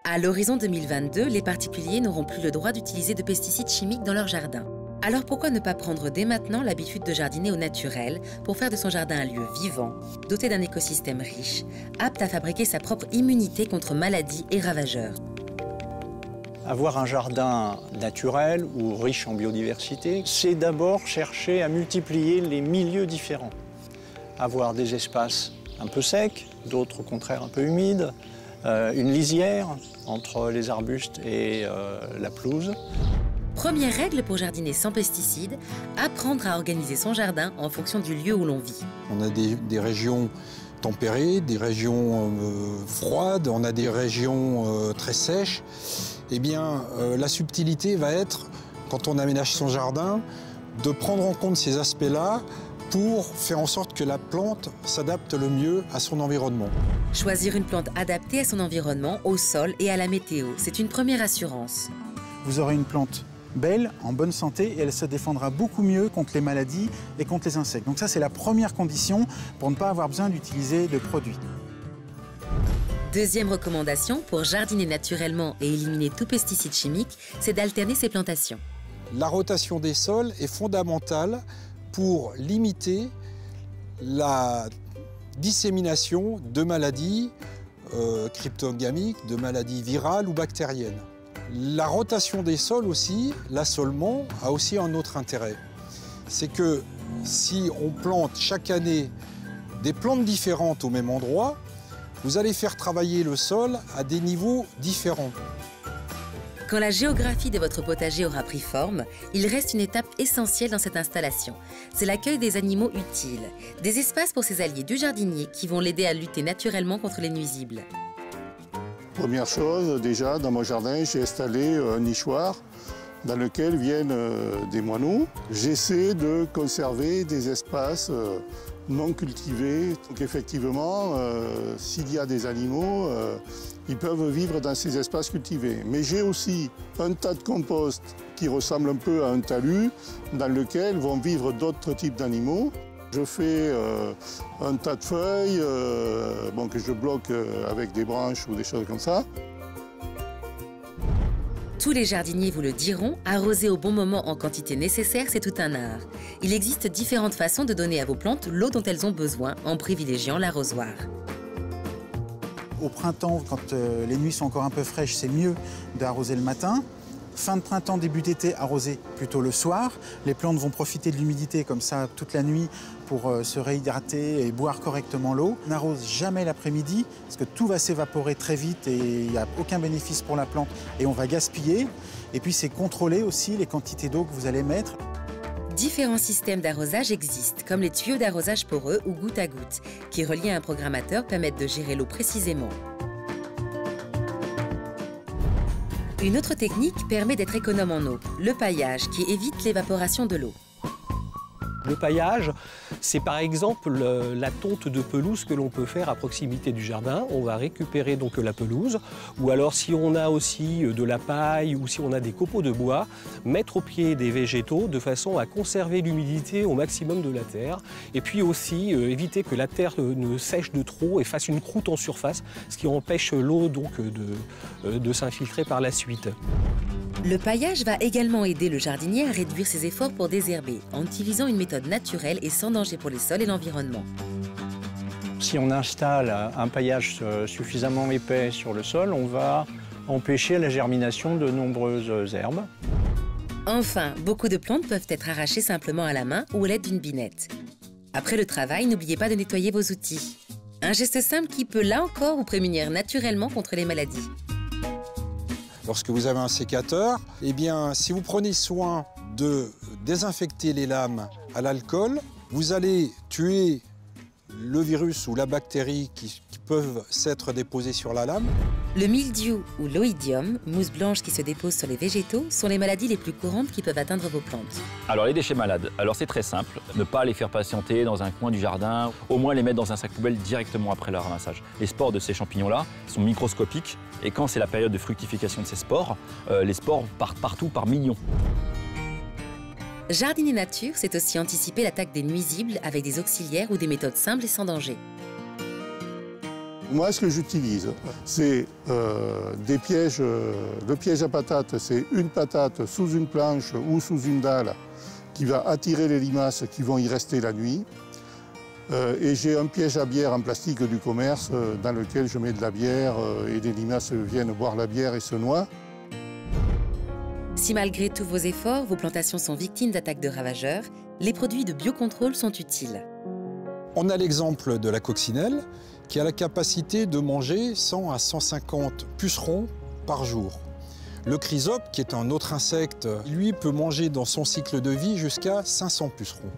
À l'horizon 2022, les particuliers n'auront plus le droit d'utiliser de pesticides chimiques dans leur jardin. Alors pourquoi ne pas prendre dès maintenant l'habitude de jardiner au naturel pour faire de son jardin un lieu vivant, doté d'un écosystème riche, apte à fabriquer sa propre immunité contre maladies et ravageurs. Avoir un jardin naturel ou riche en biodiversité, c'est d'abord chercher à multiplier les milieux différents. Avoir des espaces un peu secs, d'autres au contraire un peu humides, une lisière entre les arbustes et la pelouse. Première règle pour jardiner sans pesticides, apprendre à organiser son jardin en fonction du lieu où l'on vit. On a des régions tempérées, des régions froides, on a des régions très sèches. Eh bien, la subtilité va être, quand on aménage son jardin, de prendre en compte ces aspects-là pour faire en sorte que la plante s'adapte le mieux à son environnement. Choisir une plante adaptée à son environnement, au sol et à la météo, c'est une première assurance. Vous aurez une plante belle, en bonne santé, et elle se défendra beaucoup mieux contre les maladies et contre les insectes. Donc ça, c'est la première condition pour ne pas avoir besoin d'utiliser de produits. Deuxième recommandation, pour jardiner naturellement et éliminer tout pesticide chimique, c'est d'alterner ses plantations. La rotation des sols est fondamentale pour limiter la dissémination de maladies cryptogamiques, de maladies virales ou bactériennes. La rotation des sols aussi, l'assolement, a aussi un autre intérêt. C'est que si on plante chaque année des plantes différentes au même endroit, vous allez faire travailler le sol à des niveaux différents. Quand la géographie de votre potager aura pris forme, il reste une étape essentielle dans cette installation. C'est l'accueil des animaux utiles, des espaces pour ces alliés du jardinier qui vont l'aider à lutter naturellement contre les nuisibles. Première chose, déjà, dans mon jardin, j'ai installé un nichoir dans lequel viennent des moineaux. J'essaie de conserver des espaces non cultivés. Donc effectivement, s'il y a des animaux, ils peuvent vivre dans ces espaces cultivés. Mais j'ai aussi un tas de compost qui ressemble un peu à un talus, dans lequel vont vivre d'autres types d'animaux. Je fais un tas de feuilles que je bloque avec des branches ou des choses comme ça. Tous les jardiniers vous le diront, arroser au bon moment en quantité nécessaire, c'est tout un art. Il existe différentes façons de donner à vos plantes l'eau dont elles ont besoin en privilégiant l'arrosoir. Au printemps, quand les nuits sont encore un peu fraîches, c'est mieux d'arroser le matin. Fin de printemps, début d'été, arroser plutôt le soir. Les plantes vont profiter de l'humidité comme ça toute la nuit pour se réhydrater et boire correctement l'eau. On n'arrose jamais l'après-midi parce que tout va s'évaporer très vite et il n'y a aucun bénéfice pour la plante et on va gaspiller. Et puis c'est contrôler aussi les quantités d'eau que vous allez mettre. Différents systèmes d'arrosage existent, comme les tuyaux d'arrosage poreux ou goutte à goutte, qui reliés à un programmateur permettent de gérer l'eau précisément. Une autre technique permet d'être économe en eau, le paillage, qui évite l'évaporation de l'eau. Le paillage, c'est par exemple la tonte de pelouse que l'on peut faire à proximité du jardin. On va récupérer donc la pelouse, ou alors si on a aussi de la paille ou si on a des copeaux de bois, mettre au pied des végétaux de façon à conserver l'humidité au maximum de la terre. Et puis aussi éviter que la terre ne sèche de trop et fasse une croûte en surface, ce qui empêche l'eau donc de s'infiltrer par la suite. Le paillage va également aider le jardinier à réduire ses efforts pour désherber, en utilisant une méthode naturelle et sans danger pour les sols et l'environnement. Si on installe un paillage suffisamment épais sur le sol, on va empêcher la germination de nombreuses herbes. Enfin, beaucoup de plantes peuvent être arrachées simplement à la main ou à l'aide d'une binette. Après le travail, n'oubliez pas de nettoyer vos outils. Un geste simple qui peut, là encore, vous prémunir naturellement contre les maladies. Lorsque vous avez un sécateur, eh bien, si vous prenez soin de désinfecter les lames à l'alcool, vous allez tuer le virus ou la bactérie qui peuvent s'être déposés sur la lame. Le mildiou ou l'oïdium, mousse blanche qui se dépose sur les végétaux, sont les maladies les plus courantes qui peuvent atteindre vos plantes. Alors les déchets malades, alors c'est très simple, ne pas les faire patienter dans un coin du jardin, au moins les mettre dans un sac poubelle directement après leur ramassage. Les spores de ces champignons-là sont microscopiques et quand c'est la période de fructification de ces spores, les spores partent partout par millions. Jardiner nature, c'est aussi anticiper l'attaque des nuisibles avec des auxiliaires ou des méthodes simples et sans danger. Moi, ce que j'utilise, c'est des pièges. Le piège à patates, c'est une patate sous une planche ou sous une dalle qui va attirer les limaces qui vont y rester la nuit. Et j'ai un piège à bière en plastique du commerce dans lequel je mets de la bière et les limaces viennent boire la bière et se noient. Si malgré tous vos efforts, vos plantations sont victimes d'attaques de ravageurs, les produits de biocontrôle sont utiles. On a l'exemple de la coccinelle qui a la capacité de manger 100 à 150 pucerons par jour. Le chrysope, qui est un autre insecte, lui peut manger dans son cycle de vie jusqu'à 500 pucerons.